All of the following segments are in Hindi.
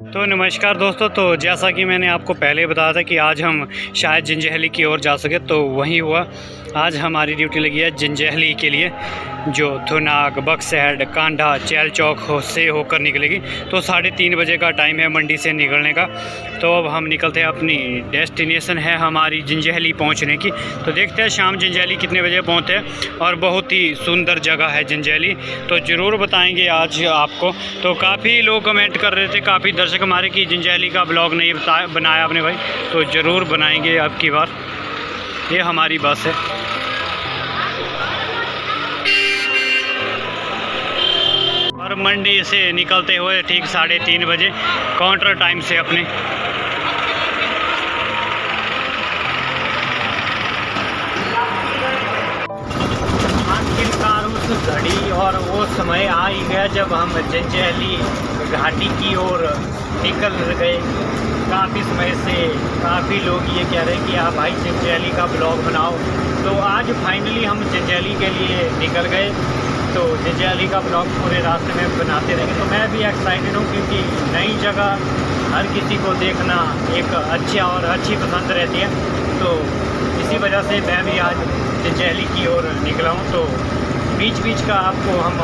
तो नमस्कार दोस्तों। तो जैसा कि मैंने आपको पहले बताया था कि आज हम शायद जंजैहली की ओर जा सके, तो वही हुआ। आज हमारी ड्यूटी लगी है जंजैहली के लिए, जो थुनाग, बक्सैड, कांडा, चैल चौक से होकर निकलेगी। तो 3:30 बजे का टाइम है मंडी से निकलने का। तो अब हम निकलते हैं, अपनी डेस्टिनेशन है हमारी जंजैहली पहुंचने की। तो देखते हैं शाम जंजैहली कितने बजे पहुंचते हैं। और बहुत ही सुंदर जगह है जंजैहली, तो ज़रूर बताएंगे आज आपको। तो काफ़ी लोग कमेंट कर रहे थे, काफ़ी दर्शक हमारे कि जंजैहली का ब्लॉग नहीं बनाया आपने भाई, तो ज़रूर बनाएंगे अब की बार। ये हमारी बस है। और मंडी से निकलते हुए ठीक 3:30 बजे काउंटर टाइम से अपने। आखिरकार उस घड़ी और वो समय आ ही गया जब हम जंजैहली घाटी की ओर निकल गए। काफ़ी समय से काफ़ी लोग ये कह रहे हैं कि आप भाई जंजैहली का ब्लॉग बनाओ। तो आज फाइनली हम जंजैहली के लिए निकल गए। तो जंजैहली का ब्लॉग पूरे रास्ते में बनाते रहेंगे। तो मैं भी एक्साइटेड हूँ, क्योंकि नई जगह हर किसी को देखना एक अच्छा और अच्छी पसंद रहती है। तो इसी वजह से मैं भी आज जंजैहली की ओर निकला हूँ। तो बीच बीच का आपको हम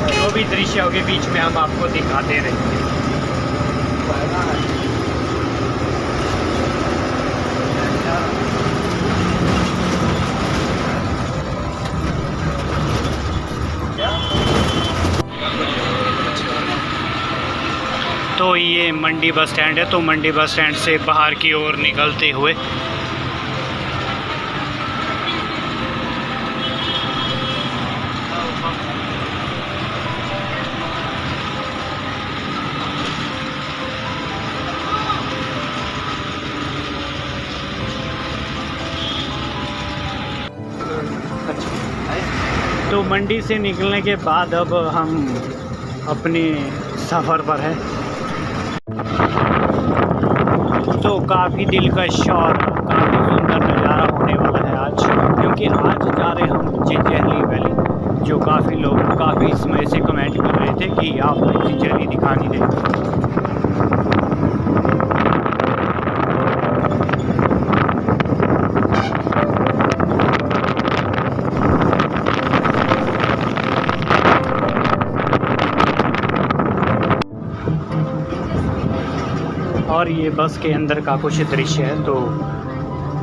जो भी दृश्य होंगे बीच में हम आपको दिखाते रहेंगे। तो ये मंडी बस स्टैंड है। तो मंडी बस स्टैंड से बाहर की ओर निकलते हुए तो मंडी से निकलने के बाद अब हम अपने सफ़र पर हैं। तो काफ़ी दिलकश और काफ़ी सुंदर नज़ारा होने वाला है आज, क्योंकि आज जा रहे हम जंजैहली वैली। जो काफ़ी लोग काफ़ी समय से कमेंट कर रहे थे कि आप जंजैहली दिखा नहीं दें। और ये बस के अंदर का कुछ दृश्य है। तो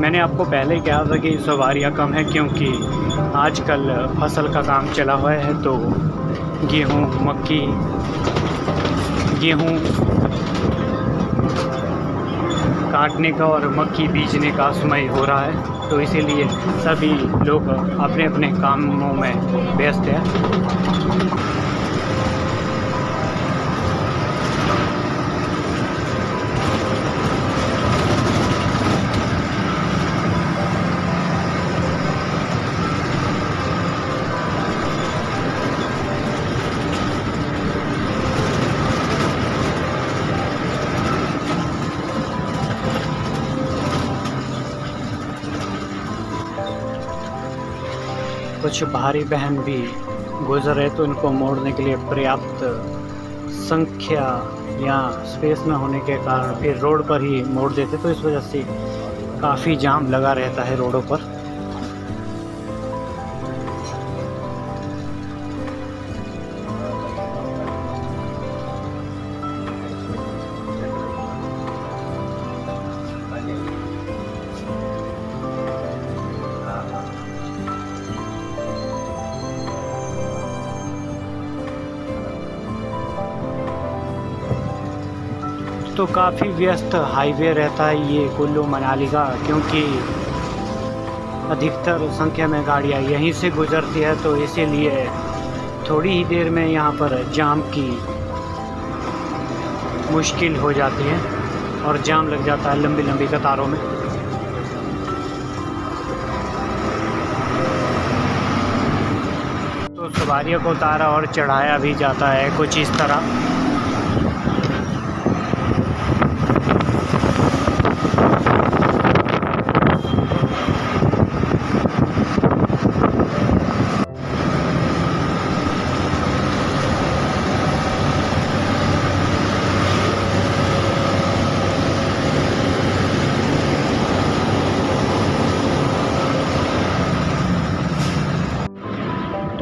मैंने आपको पहले कहा था कि सवारियाँ कम है, क्योंकि आजकल फसल का काम चला हुआ है। तो गेहूँ, मक्की, गेहूँ काटने का और मक्की बीजने का समय हो रहा है। तो इसीलिए सभी लोग अपने अपने कामों में व्यस्त हैं। कुछ भारी बहन भी गुजर रहे, तो इनको मोड़ने के लिए पर्याप्त संख्या या स्पेस न होने के कारण फिर रोड पर ही मोड़ देते। तो इस वजह से काफ़ी जाम लगा रहता है रोडों पर। तो काफ़ी व्यस्त हाईवे रहता है ये कुल्लू मनाली का, क्योंकि अधिकतर संख्या में गाड़ियाँ यहीं से गुजरती है। तो इसीलिए थोड़ी ही देर में यहाँ पर जाम की मुश्किल हो जाती है और जाम लग जाता है लंबी लंबी कतारों में। तो सवारियों को उतारा और चढ़ाया भी जाता है कुछ इस तरह।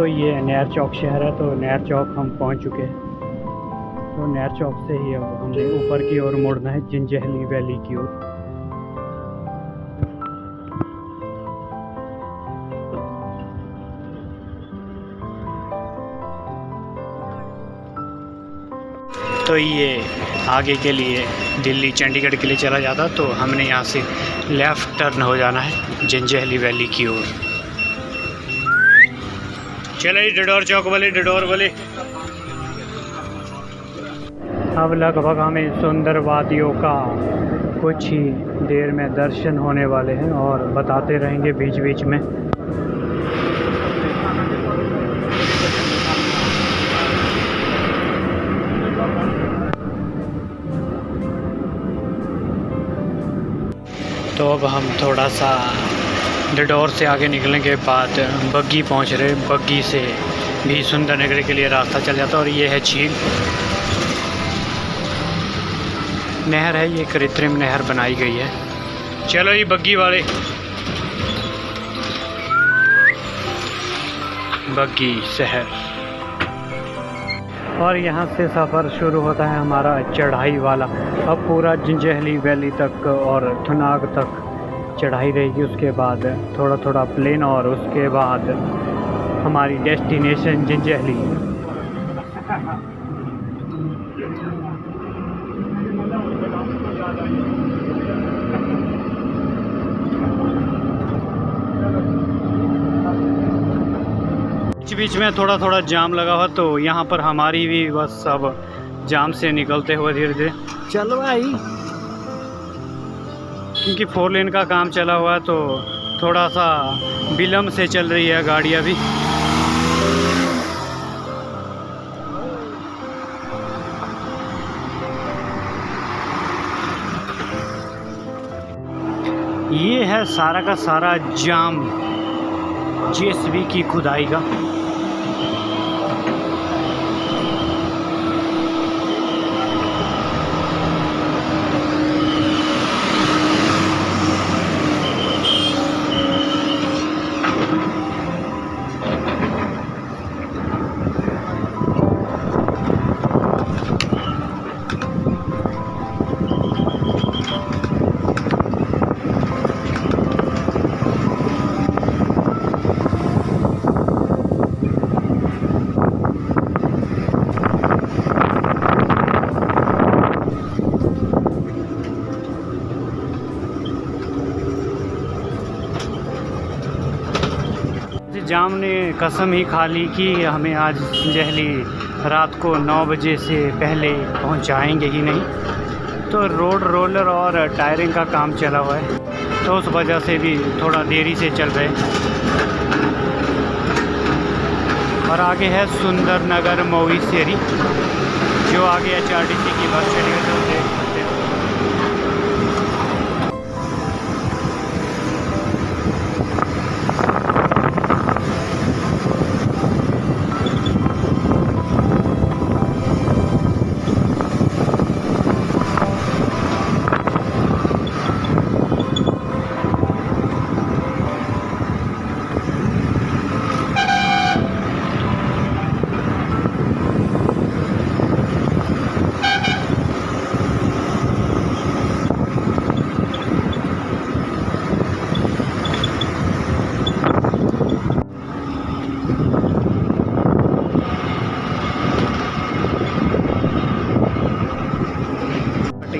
तो ये नहर चौक शहर है, तो नहर चौक हम पहुंच चुके हैं। तो नहर चौक से ही अब हमने ऊपर की ओर मुड़ना है, जिंजहली वैली की ओर। तो ये आगे के लिए दिल्ली चंडीगढ़ के लिए चला जाता, तो हमने यहाँ से लेफ़्ट टर्न हो जाना है जिंजहली वैली की ओर। चलिए डडौर चौक वाले, डडौर वाले। अब लगभग हमें सुंदर वादियों का कुछ ही देर में दर्शन होने वाले हैं और बताते रहेंगे बीच बीच में। तो अब हम थोड़ा सा डडौर से आगे निकलने के बाद बग्गी पहुंच रहे। बग्गी से भी सुंदर नगर के लिए रास्ता चल जाता और ये है झील, नहर है, ये कृत्रिम नहर बनाई गई है। चलो ये बग्गी वाले, बग्गी शहर। और यहाँ से सफ़र शुरू होता है हमारा चढ़ाई वाला। अब पूरा जिंजहली वैली तक और थुनाग तक चढ़ाई रहेगी, उसके बाद थोड़ा थोड़ा प्लेन और उसके बाद हमारी डेस्टिनेशन जिंजहली। बीच बीच में थोड़ा थोड़ा जाम लगा हुआ, तो यहाँ पर हमारी भी बस सब जाम से निकलते हुए धीरे धीरे चल भाई, क्योंकि 4 लेन का काम चला हुआ है तो थोड़ा सा विलम्ब से चल रही है गाड़ियाँ भी। ये है सारा का सारा जाम जेसीबी की खुदाई का। जाम ने कसम ही खा ली कि हमें आज जिंजहली रात को 9 बजे से पहले पहुंचाएंगे ही नहीं। तो रोड रोलर और टायरिंग का काम चला हुआ है, तो उस वजह से भी थोड़ा देरी से चल रहे। और आगे है सुंदर नगर मोईसेरी, जो आगे HRTC की बस चली गई, तो देख सकते हैं।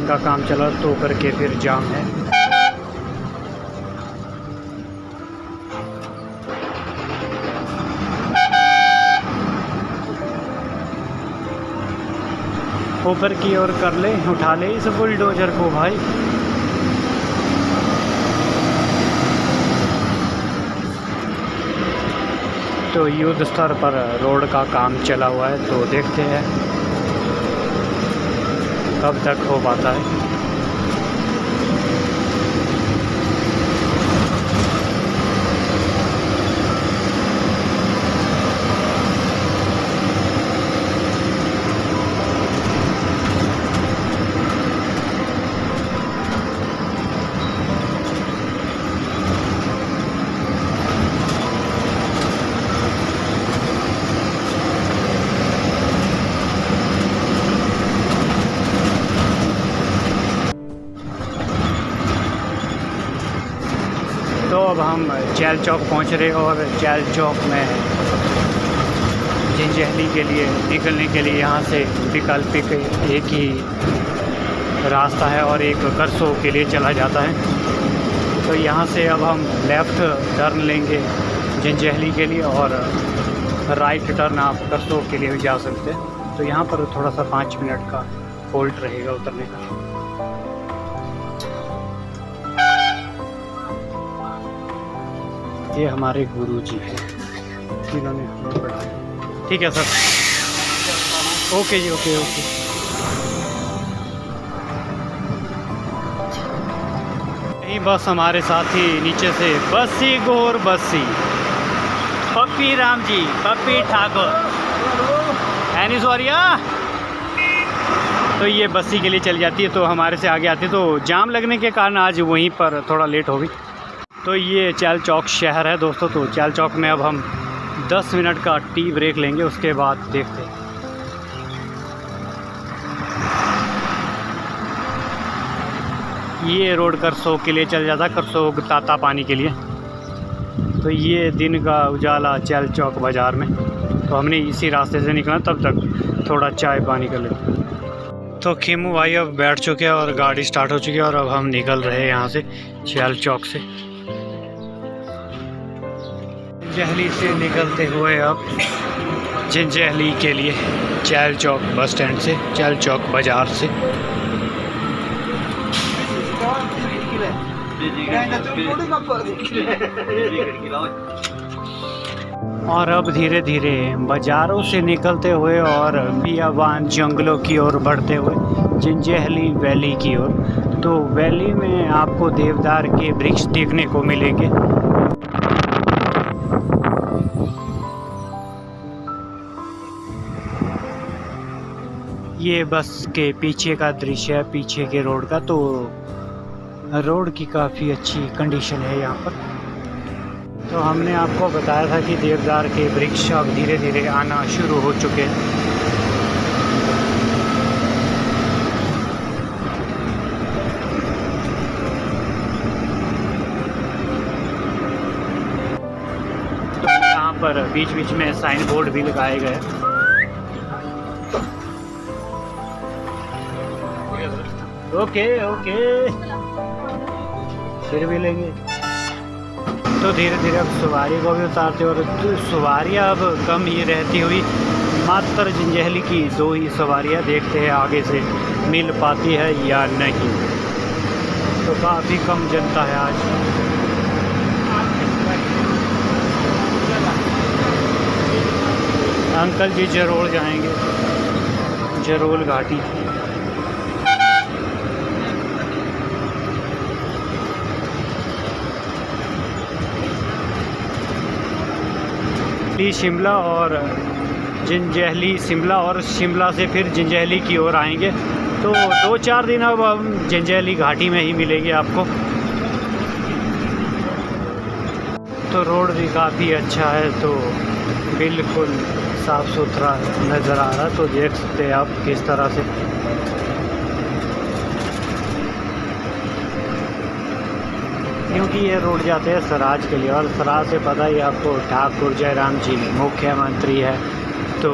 का काम चला तो करके फिर जाम है। ऊपर की ओर कर ले, उठा ले इस बुलडोजर को भाई। तो युद्ध स्तर पर रोड का काम चला हुआ है, तो देखते हैं कब तक हो पाता है। अब हम चैल चौक पहुंच रहे और चैल चौक में जंजैहली के लिए निकलने के लिए यहाँ से वैकल्पिक एक ही रास्ता है और एक करसोग के लिए चला जाता है। तो यहाँ से अब हम लेफ़्ट टर्न लेंगे जंजैहली के लिए और राइट टर्न आप करसोग के लिए भी जा सकते हैं। तो यहाँ पर थोड़ा सा 5 मिनट का होल्ड रहेगा उतरने का। ये हमारे गुरुजी हैं, जिन्होंने हमें पढ़ाया। ठीक है सर, ओके जी, ओके ओके। यही बस हमारे साथी नीचे से बस्सी गोर बस्सी पप्पी राम जी, पप्पी ठाकुर एनी सॉरिया। तो ये बस्सी के लिए चली जाती है, तो हमारे से आगे आती है। तो जाम लगने के कारण आज वहीं पर थोड़ा लेट हो गई। तो ये चैल चौक शहर है दोस्तों। तो चैल चौक में अब हम 10 मिनट का टी ब्रेक लेंगे, उसके बाद देखते हैं। ये रोड करसोग के लिए चल जाता है, करसोग ताता पानी के लिए। तो ये दिन का उजाला चैल चौक बाज़ार में। तो हमने इसी रास्ते से निकला, तब तक थोड़ा चाय पानी कर लेते। तो खीमू भाई अब बैठ चुके हैं और गाड़ी स्टार्ट हो चुकी है और अब हम निकल रहे हैं यहाँ से चैल चौक से। जंजैहली से निकलते हुए अब जंजैहली के लिए चैल चौक बस स्टैंड से, चैल चौक बाज़ार से। और अब धीरे धीरे बाज़ारों से निकलते हुए और बियाबान जंगलों की ओर बढ़ते हुए जंजैहली वैली की ओर। तो वैली में आपको देवदार के वृक्ष देखने को मिलेंगे। ये बस के पीछे का दृश्य है, पीछे के रोड का। तो रोड की काफ़ी अच्छी कंडीशन है यहाँ पर। तो हमने आपको बताया था कि देवदार के वृक्ष अब धीरे धीरे आना शुरू हो चुके हैं। तो यहाँ पर बीच बीच में साइन बोर्ड भी लगाए गए। ओके ओके, फिर भी लेंगे। तो धीरे धीरे अब सवारी को भी उतारते और सवारियाँ अब कम ही रहती हुई मात्र जंजैहली की 2 ही सवारियाँ। देखते हैं आगे से मिल पाती है या नहीं। तो काफ़ी कम जनता है आज। अंकल जी जरोल जाएंगे, जरोल घाटी। शिमला और जंजैहली, शिमला और शिमला से फिर जंजैहली की ओर आएंगे। तो 2-4 दिन अब हम जंजैहली घाटी में ही मिलेंगे आपको। तो रोड भी काफ़ी अच्छा है, तो बिल्कुल साफ़ सुथरा नज़र आ रहा है। तो देख सकते हैं आप किस तरह से। क्योंकि ये रोड जाते हैं सराज के लिए और सराज से पता ही आपको ठाकुर जयराम जी मुख्यमंत्री है। तो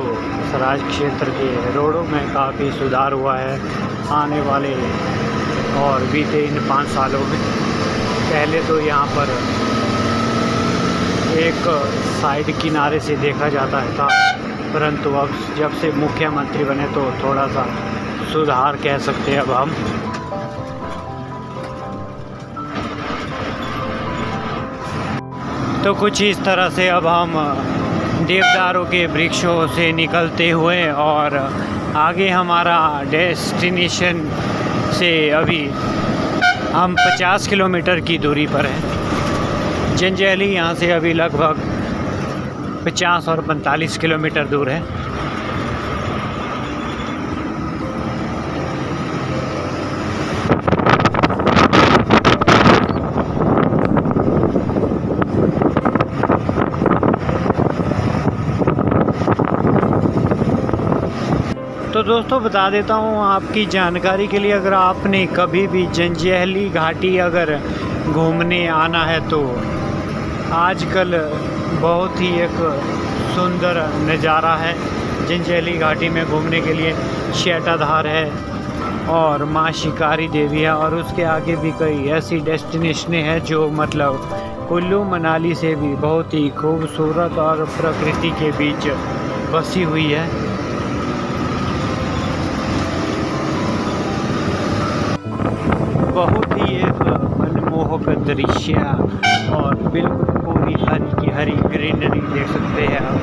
सराज क्षेत्र के रोडों में काफ़ी सुधार हुआ है आने वाले और बीते इन 5 सालों में। पहले तो यहाँ पर एक साइड किनारे से देखा जाता था, परंतु अब जब से मुख्यमंत्री बने तो थोड़ा सा सुधार कह सकते हैं अब हम। तो कुछ इस तरह से अब हम देवदारों के वृक्षों से निकलते हुए और आगे हमारा डेस्टिनेशन से अभी हम 50 किलोमीटर की दूरी पर हैं। जंजैहली यहाँ से अभी लगभग 50 और 45 किलोमीटर दूर है। तो दोस्तों बता देता हूँ आपकी जानकारी के लिए, अगर आपने कभी भी जंजैहली घाटी अगर घूमने आना है तो आजकल बहुत ही एक सुंदर नज़ारा है जंजैहली घाटी में घूमने के लिए। शेटाधार है और माँ शिकारी देवी है, और उसके आगे भी कई ऐसी डेस्टिनेशनें हैं जो मतलब कुल्लू मनाली से भी बहुत ही खूबसूरत और प्रकृति के बीच बसी हुई है। बहुत ही एक मनमोहक दृश्य और बिल्कुल पूरी हरी की हरी ग्रीनरी देख सकते हैं आप।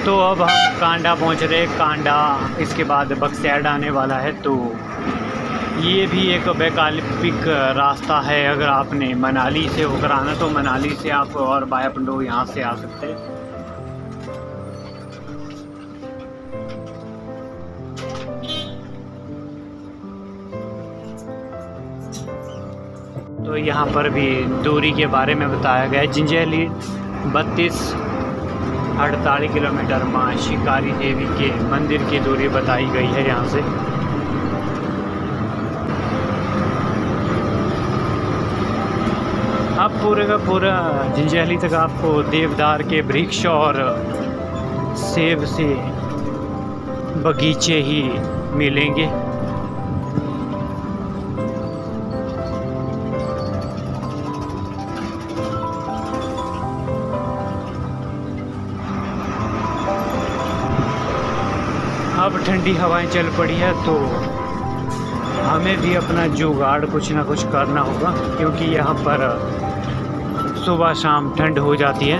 तो अब हम कांडा पहुंच रहे हैं। कांडा इसके बाद बक्सैड आने वाला है। तो ये भी एक वैकल्पिक रास्ता है। अगर आपने मनाली से होकर आना तो मनाली से आप और बाया पंडोह यहाँ से आ सकते हैं। तो यहाँ पर भी दूरी के बारे में बताया गया है। जंजैहली 32-48 किलोमीटर माँ शिकारी देवी के मंदिर की दूरी बताई गई है यहाँ से। अब पूरे का पूरा जंजैहली तक आपको देवदार के वृक्ष और सेब से बगीचे ही मिलेंगे। अब ठंडी हवाएं चल पड़ी है तो हमें भी अपना जुगाड़ कुछ ना कुछ करना होगा, क्योंकि यहाँ पर सुबह शाम ठंड हो जाती है।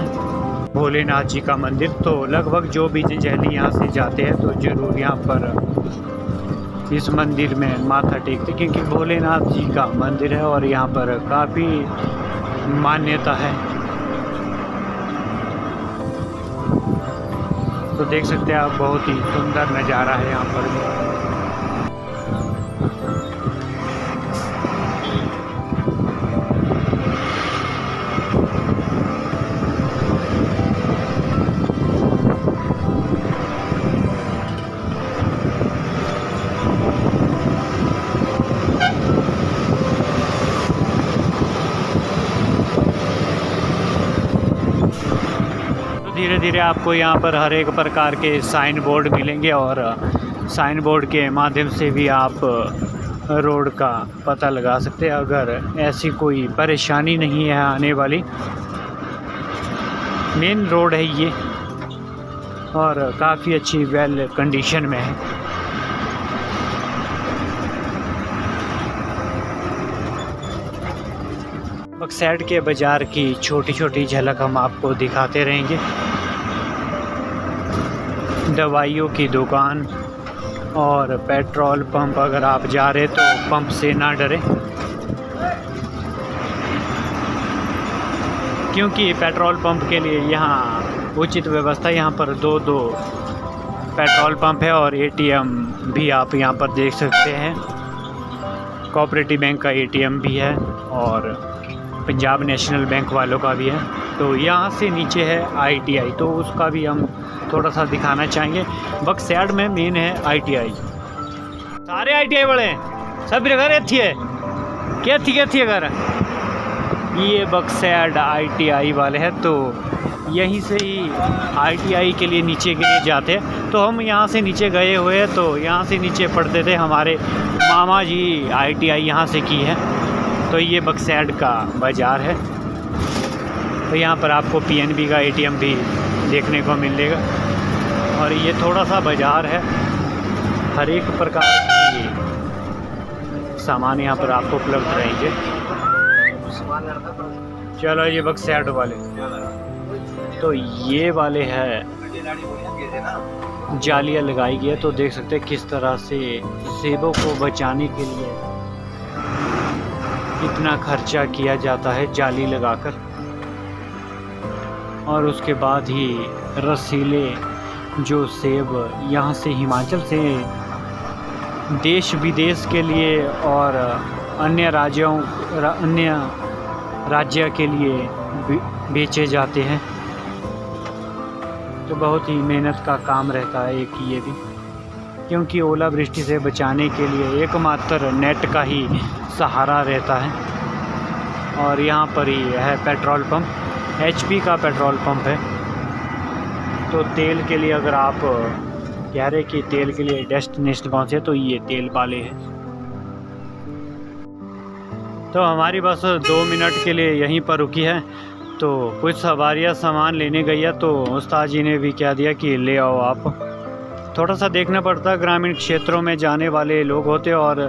भोलेनाथ जी का मंदिर, तो लगभग जो भी जंजैहली यहाँ से जाते हैं तो ज़रूर यहाँ पर इस मंदिर में माथा टेकते, क्योंकि भोलेनाथ जी का मंदिर है और यहाँ पर काफ़ी मान्यता है। तो देख सकते हैं आप, बहुत ही सुंदर नज़ारा है यहाँ पर भी। धीरे धीरे आपको यहाँ पर हर एक प्रकार के साइन बोर्ड मिलेंगे और साइन बोर्ड के माध्यम से भी आप रोड का पता लगा सकते हैं। अगर ऐसी कोई परेशानी नहीं है आने वाली, मेन रोड है ये और काफ़ी अच्छी वेल कंडीशन में है। बक्सैड के बाज़ार की छोटी छोटी झलक हम आपको दिखाते रहेंगे। दवाइयों की दुकान और पेट्रोल पंप, अगर आप जा रहे तो पंप से ना डरें, क्योंकि पेट्रोल पंप के लिए यहाँ उचित व्यवस्था। यहाँ पर दो पेट्रोल पंप है और एटीएम भी आप यहाँ पर देख सकते हैं। कोऑपरेटिव बैंक का एटीएम भी है और पंजाब नेशनल बैंक वालों का भी है। तो यहाँ से नीचे है आईटीआई, तो उसका भी हम थोड़ा सा दिखाना चाहेंगे। बक्सैड में मेन है आईटीआई। सारे आईटीआई वाले हैं, सब घर अच्छी है क्या थी घर। ये बक्सैड आईटीआई वाले हैं, तो यहीं से ही आईटीआई के लिए नीचे के लिए जाते हैं। तो हम यहाँ से नीचे गए हुए हैं, तो यहाँ से नीचे पढ़ते थे। हमारे मामा जी आईटीआई यहाँ से की है। तो ये बक्सैड का बाज़ार है। तो यहाँ पर आपको पीएनबी का एटीएम भी देखने को मिलेगा और ये थोड़ा सा बाज़ार है। हर एक प्रकार की सामान यहाँ पर आपको उपलब्ध रहेंगे। चलो ये बक्सैड वाले, तो ये वाले है जालियाँ लगाई गई है। तो देख सकते हैं किस तरह से सेबों को बचाने के लिए इतना खर्चा किया जाता है जाली लगाकर, और उसके बाद ही रसीले जो सेब यहाँ से हिमाचल से देश विदेश के लिए और अन्य राज्य के लिए बेचे जाते हैं। तो बहुत ही मेहनत का काम रहता है एक ये भी। क्योंकि ओलावृष्टि से बचाने के लिए एकमात्र नेट का ही सहारा रहता है। और यहाँ पर ही है पेट्रोल पंप, HP का पेट्रोल पंप है। तो तेल के लिए अगर आप कह रहे कि तेल के लिए डेस्टिनेशन कौन से, तो ये तेल वाले हैं। तो हमारी बस 2 मिनट के लिए यहीं पर रुकी है। तो कुछ सवारियाँ सामान लेने गई है, तो उस्ताद जी ने भी क्या दिया कि ले आओ आप। थोड़ा सा देखना पड़ता है, ग्रामीण क्षेत्रों में जाने वाले लोग होते और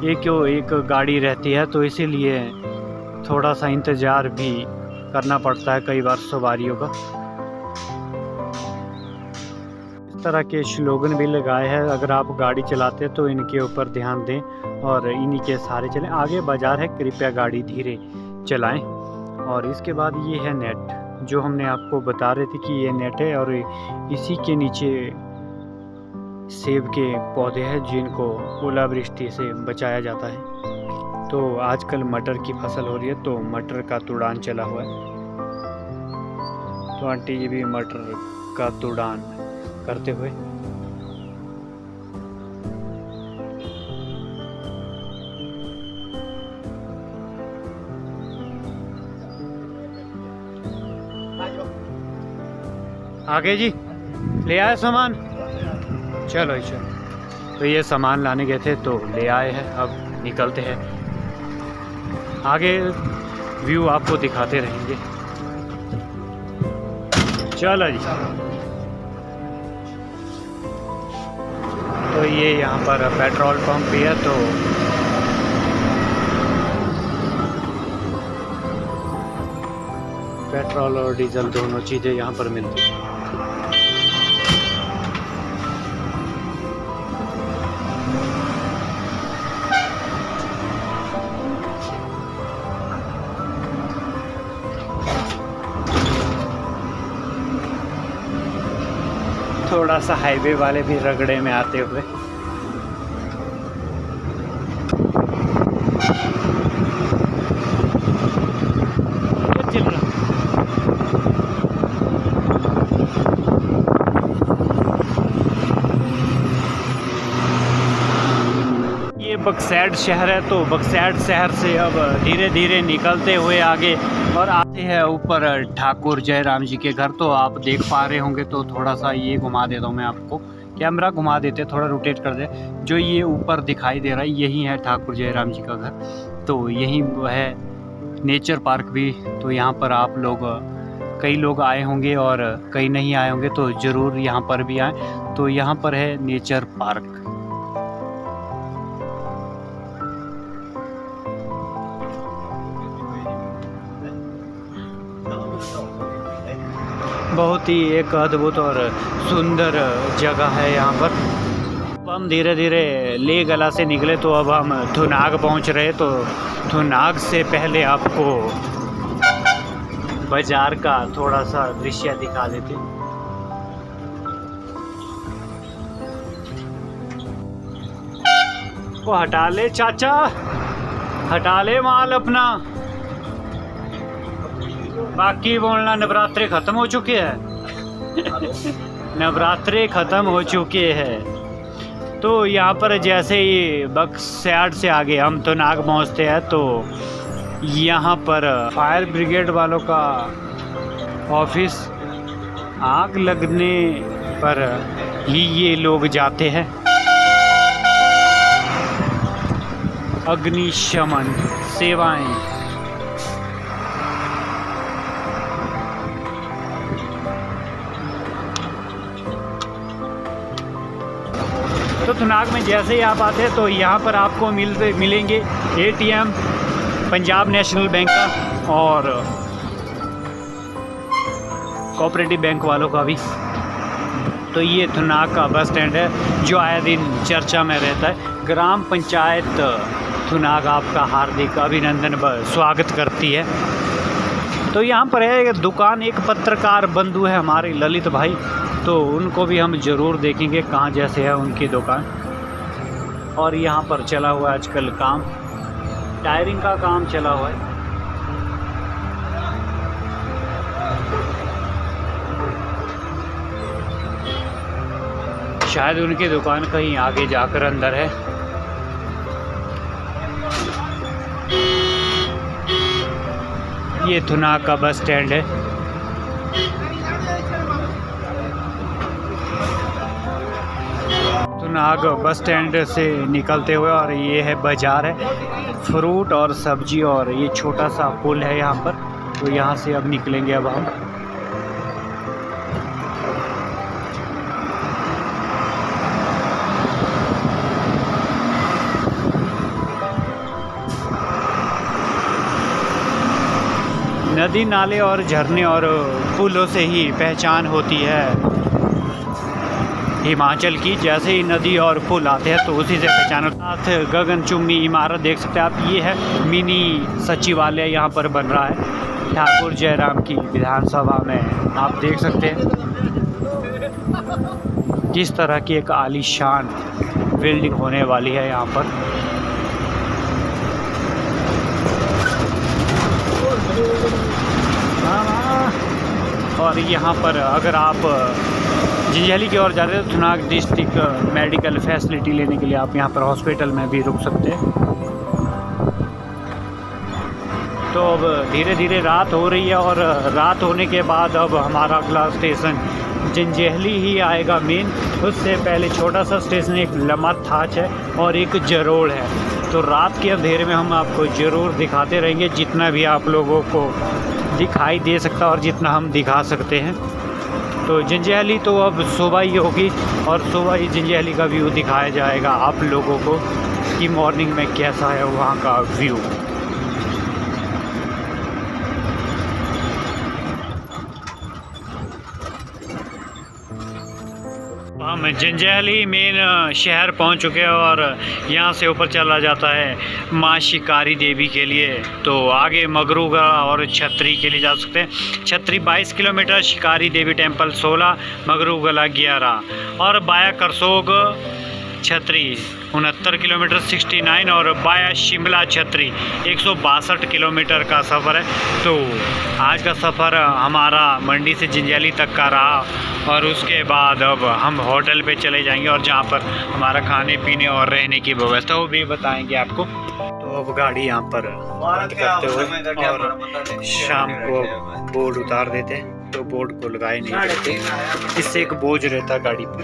एक गाड़ी रहती है, तो इसीलिए थोड़ा सा इंतज़ार भी करना पड़ता है कई बार सवारियों का। इस तरह के स्लोगन भी लगाए हैं, अगर आप गाड़ी चलाते हैं तो इनके ऊपर ध्यान दें और इन्हीं के सहारे चलें। आगे बाज़ार है, कृपया गाड़ी धीरे चलाएं। और इसके बाद ये है नेट, जो हमने आपको बता रहे थे कि ये नेट है, और इसी के नीचे सेब के पौधे हैं जिनको ओलावृष्टि से बचाया जाता है। तो आजकल मटर की फसल हो रही है, तो मटर का तुड़ान चला हुआ है। तो आंटी जी भी मटर का तुड़ान करते हुए। आगे जी ले आए सामान, चलो चलो। तो ये सामान लाने गए थे तो ले आए हैं, अब निकलते हैं। आगे व्यू आपको दिखाते रहेंगे। चलो जी। तो ये यहाँ पर पेट्रोल पंप भी है, तो पेट्रोल और डीजल दोनों चीज़ें यहाँ पर मिलती हैं। थोड़ा सा हाईवे वाले भी रगड़े में आते हुए। चल रहा ये बक्सैड शहर है, तो बक्सैड शहर से अब धीरे धीरे निकलते हुए आगे और आते हैं ऊपर ठाकुर जयराम जी के घर। तो आप देख पा रहे होंगे, तो थोड़ा सा ये घुमा देता हूँ मैं आपको, कैमरा घुमा देते, थोड़ा रोटेट कर दे। जो ये ऊपर दिखाई दे रहा है यही है ठाकुर जयराम जी का घर। तो यही है नेचर पार्क भी। तो यहाँ पर आप लोग, कई लोग आए होंगे और कई नहीं आए होंगे, तो ज़रूर यहाँ पर भी आए। तो यहाँ पर है नेचर पार्क। बहुत ही एक अद्भुत और सुंदर जगह है यहाँ पर। हम धीरे धीरे ले गला से निकले, तो अब हम थुनाग पहुँच रहे। तो थुनाग से पहले आपको बाजार का थोड़ा सा दृश्य दिखा देते। वो हटा ले चाचा, हटा ले माल अपना। बाकी बोलना, नवरात्रे खत्म हो चुके हैं। नवरात्रे खत्म हो चुके हैं। तो यहाँ पर जैसे ही बक्सैड से आगे हम थुनाग पहुँचते हैं, तो यहाँ पर फायर ब्रिगेड वालों का ऑफिस, आग लगने पर ही ये लोग जाते हैं। अग्निशमन सेवाएं। तो थुनाग में जैसे ही आप आते हैं, तो यहाँ पर आपको मिलेंगे ATM पंजाब नेशनल बैंक का और कोऑपरेटिव बैंक वालों का भी। तो ये थुनाग का बस स्टैंड है, जो आए दिन चर्चा में रहता है। ग्राम पंचायत थुनाग आपका हार्दिक अभिनंदन स्वागत करती है। तो यहाँ पर है एक दुकान, एक पत्रकार बंधु है हमारे ललित भाई, तो उनको भी हम ज़रूर देखेंगे कहाँ जैसे है उनकी दुकान। और यहाँ पर चला हुआ है आजकल काम, टायरिंग का काम चला हुआ है। शायद उनकी दुकान कहीं आगे जाकर अंदर है। ये थुनाग का बस स्टैंड है। थुनाग बस स्टैंड से निकलते हुए, और ये है बाज़ार है, फ्रूट और सब्जी, और ये छोटा सा पुल है यहाँ पर। तो यहाँ से अब निकलेंगे अब हम। नदी नाले और झरने और पुलों से ही पहचान होती है हिमाचल की। जैसे ही नदी और पुल आते हैं तो उसी से पहचान होता है। गगनचुम्बी इमारत देख सकते हैं आप, ये है मिनी सचिवालय यहाँ पर बन रहा है ठाकुर जयराम की विधानसभा में। आप देख सकते हैं किस तरह की एक आलीशान बिल्डिंग होने वाली है यहाँ पर। और यहाँ पर अगर आप जिंजैहली की ओर जा रहे हैं तो थुनाग डिस्ट्रिक्ट मेडिकल फैसिलिटी लेने के लिए आप यहाँ पर हॉस्पिटल में भी रुक सकते हैं। तो अब धीरे धीरे रात हो रही है, और रात होने के बाद अब हमारा अगला स्टेशन जिंजैहली ही आएगा मेन। उससे पहले छोटा सा स्टेशन एक लम्हा थाच है और एक जरोड़ है। तो रात के अंधेरे में हम आपको ज़रूर दिखाते रहेंगे, जितना भी आप लोगों को दिखाई दे सकता है और जितना हम दिखा सकते हैं। तो जिंजैहली तो अब सुबह ही होगी, और सुबह ही जिंजैहली का व्यू दिखाया जाएगा आप लोगों को कि मॉर्निंग में कैसा है वहाँ का व्यू। हम जिंजैहली मेन शहर पहुंच चुके हैं, और यहाँ से ऊपर चला जाता है माँ शिकारी देवी के लिए। तो आगे मगरूगला और छतरी के लिए जा सकते हैं। छतरी 22 किलोमीटर, शिकारी देवी टेम्पल 16, मगरूगला 11, और बाया करसोग छतरी 69 किलोमीटर 69, और बाया शिमला छतरी 162 किलोमीटर का सफ़र है। तो आज का सफ़र हमारा मंडी से जिंजैहली तक का रहा, और उसके बाद अब हम होटल पे चले जाएंगे, और जहाँ पर हमारा खाने पीने और रहने की व्यवस्था वो भी बताएंगे आपको। तो अब गाड़ी यहाँ पर बंद करते हुए और शाम को बोर्ड उतार देते हैं। तो बोर्ड को लगाए नहीं रहते, इससे एक बोझ रहता गाड़ी पर।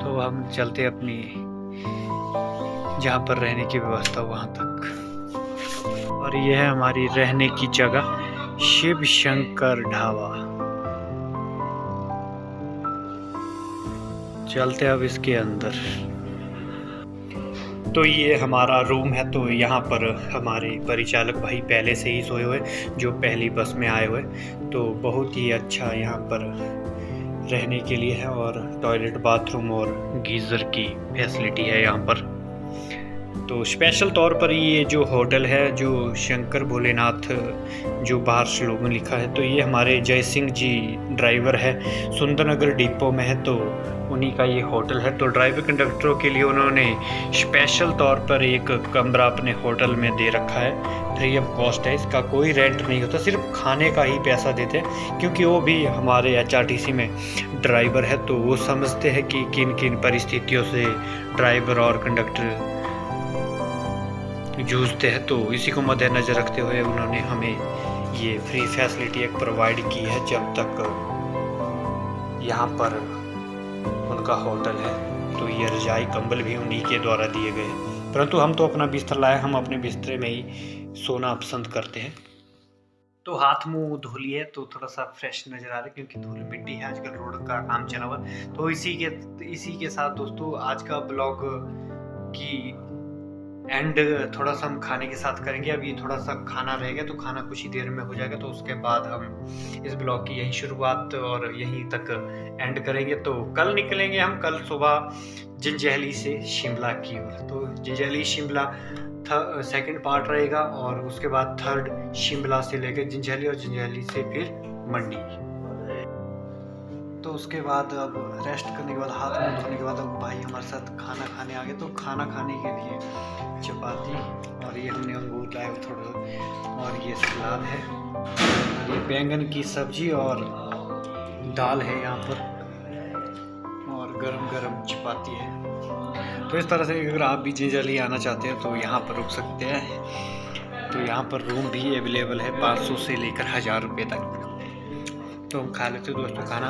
तो हम चलते अपनी जहाँ पर रहने की व्यवस्था वहाँ तक। और ये है हमारी रहने की जगह, शिव शंकर ढाबा। चलते अब इसके अंदर। तो ये हमारा रूम है। तो यहाँ पर हमारे परिचालक भाई पहले से ही सोए हुए, जो पहली बस में आए हुए। तो बहुत ही अच्छा यहाँ पर रहने के लिए है, और टॉयलेट, बाथरूम और गीज़र की फैसिलिटी है यहाँ पर। तो स्पेशल तौर पर ये जो होटल है, जो शंकर भोलेनाथ जो बाहर स्लोगन लिखा है, तो ये हमारे जय सिंह जी ड्राइवर है, सुंदरनगर डिपो में है। तो उन्हीं का ये होटल है। तो ड्राइवर कंडक्टरों के लिए उन्होंने स्पेशल तौर पर एक कमरा अपने होटल में दे रखा है। फ्री ऑफ कॉस्ट है, इसका कोई रेंट नहीं होता, सिर्फ खाने का ही पैसा देते हैं, क्योंकि वो भी हमारे HRTC में ड्राइवर है। तो वो समझते हैं कि किन किन परिस्थितियों से ड्राइवर और कंडक्टर जूझते हैं। तो इसी को मद्देनज़र रखते हुए उन्होंने हमें ये फ्री फैसिलिटी एक प्रोवाइड की है जब तक यहाँ पर उनका होटल है। तो ये रजाई कंबल भी उन्हीं के द्वारा दिए गए हैं, परंतु हम तो अपना बिस्तर लाए, हम अपने बिस्तरे में ही सोना पसंद करते हैं। तो हाथ मुंह धो लिए तो थोड़ा सा फ्रेश नज़र आ रहा है, क्योंकि धूल मिट्टी है, आजकल रोड का काम चला हुआ। तो इसी के साथ दोस्तों आज का ब्लॉग की एंड थोड़ा सा हम खाने के साथ करेंगे। अभी थोड़ा सा खाना रहेगा, तो खाना कुछ ही देर में हो जाएगा। तो उसके बाद हम इस ब्लॉग की यही शुरुआत और यहीं तक एंड करेंगे। तो कल निकलेंगे हम, कल सुबह जिंजैहली से शिमला की ओर। तो जिंजैहली शिमला सेकंड पार्ट रहेगा, और उसके बाद थर्ड शिमला से लेकर जिंजैहली, और जिंजैहली से फिर मंडी। तो उसके बाद अब रेस्ट करने के बाद, हाथ मुंह धोने के बाद अब भाई हमारे साथ खाना खाने आ गए। तो खाना खाने के लिए चपाती, और ये हमने अंगूर लाए थोड़ा, और ये सलाद है, ये बैंगन की सब्जी और दाल है यहाँ पर और गरम गरम चपाती है। तो इस तरह से अगर आप भी जिंजरहली आना चाहते हैं तो यहाँ पर रुक सकते हैं। तो यहाँ पर रूम भी अवेलेबल है 500 से लेकर 1000 रुपये तक। तो हम खा लेते हैं दोस्तों खाना।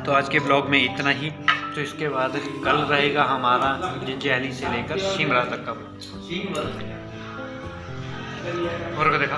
तो आज के ब्लॉग में इतना ही। तो इसके बाद कल रहेगा हमारा जिंजरहली से लेकर शिमला तक का। और देखा